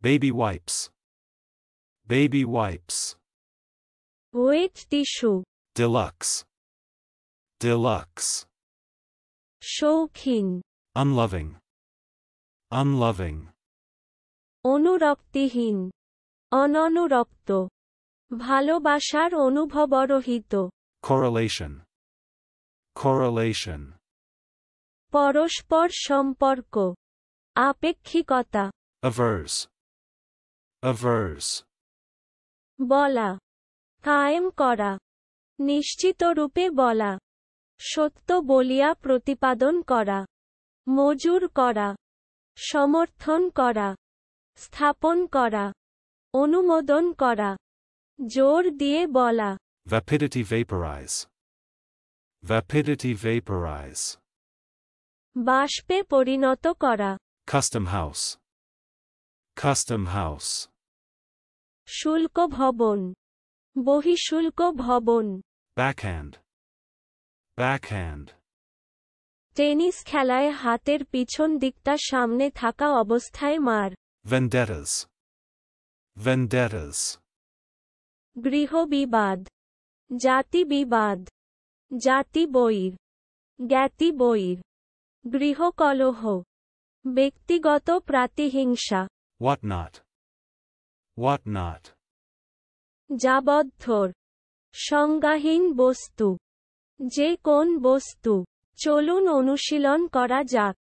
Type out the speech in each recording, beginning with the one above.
Baby wipes. Baby wipes. Wait tissue, Deluxe. Deluxe. শৌখিন, Unloving. Unloving. অনুরক্তিহীন, অননুরক্ত, ভালোবাসার অনুভবরহিত, Correlation. Correlation. পরস্পর সম্পর্ক, আপেক্ষিকতা, Averse. Averse. বলা, কায়েম করা, নিশ্চিতরূপে বলা, সত্য বলিয়া প্রতিপাদন করা, মজুর করা, সমর্থন করা, স্থাপন করা, অনুমোদন করা, জোর দিয়ে বলা, Vapidity vaporize. Vapidity vaporize. বাষ্পে পরিণত করা, Custom house. Custom house. শুল্ক ভবন, বহিঃশুল্ক ভবন, Backhand. Backhand. টেনিস খেলায় হাতের পিছন দিকটা সামনে থাকা অবস্থায় মার, Vendettas. Vendettas. গৃহবিবাদ, জাতিবিবাদ, জাতিবৈর, জ্ঞাতিবৈর, গৃহকলহ, ব্যক্তিগত প্রাতিহিংসা, Whatnot. Whatnot. যাবদ্ধর, সংজ্ঞাহীন বস্তু, যে কোন বস্তু, চলুন অনুশীলন করা যাক।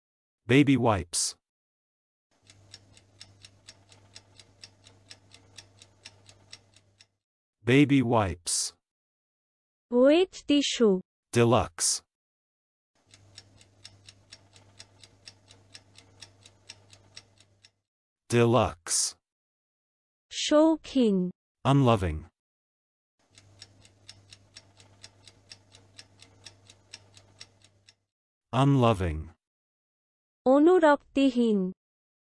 Baby wipes. Baby wipes. Wait tissue, Deluxe. Deluxe. শৌখিন, Unloving. Unloving. অনুরক্তিহীন,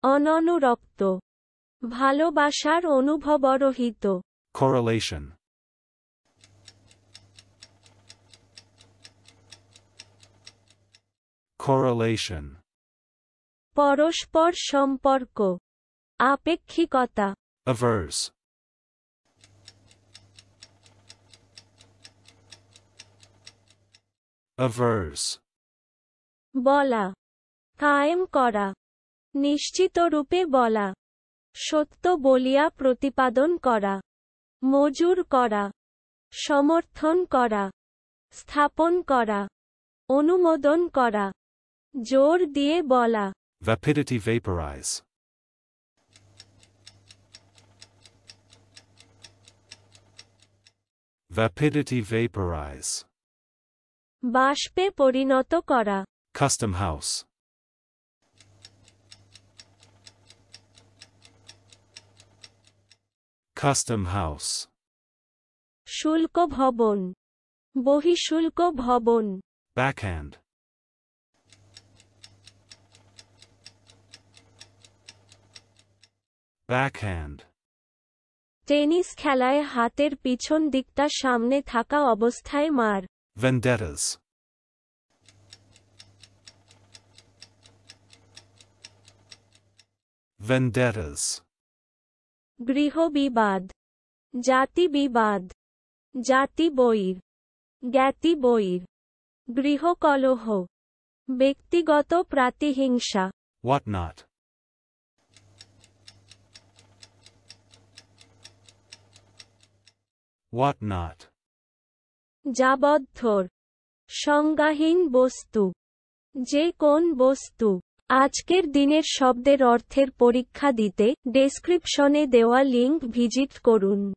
অননুরক্ত, ভালোবাসার অনুভবরহিত, Correlation. Correlation. পরস্পর সম্পর্ক, আপেক্ষিকতা, Averse. Averse. বলা, কায়েম করা, নিশ্চিতরূপে বলা, সত্য বলিয়া প্রতিপাদন করা, মজুর করা, সমর্থন করা, স্থাপন করা, অনুমোদন করা, জোর দিয়ে বলা, Vapidity vaporize. Vapidity vaporize. বাষ্পে পরিণত করা, Custom house. Custom house. শুল্ক ভবন, বহিঃশুল্ক ভবন, Backhand. Backhand. টেনিস খেলায় হাতের পিছন দিকটা সামনে থাকা অবস্থায় মার, Vendettas. Vendettas. গৃহবিবাদ, জাতিবিবাদ, জাতিবৈর, জ্ঞাতিবৈর, গৃহকলহ, ব্যক্তিগত প্রাতিহিংসা, Whatnot. Whatnot. যাবদ্ধর, সংজ্ঞাহীন বস্তু, যে কোন বস্তু। আজকের দিনের শব্দের অর্থের পরীক্ষা দিতে ডেসক্রিপশনে দেওয়া লিংক ভিজিট করুন।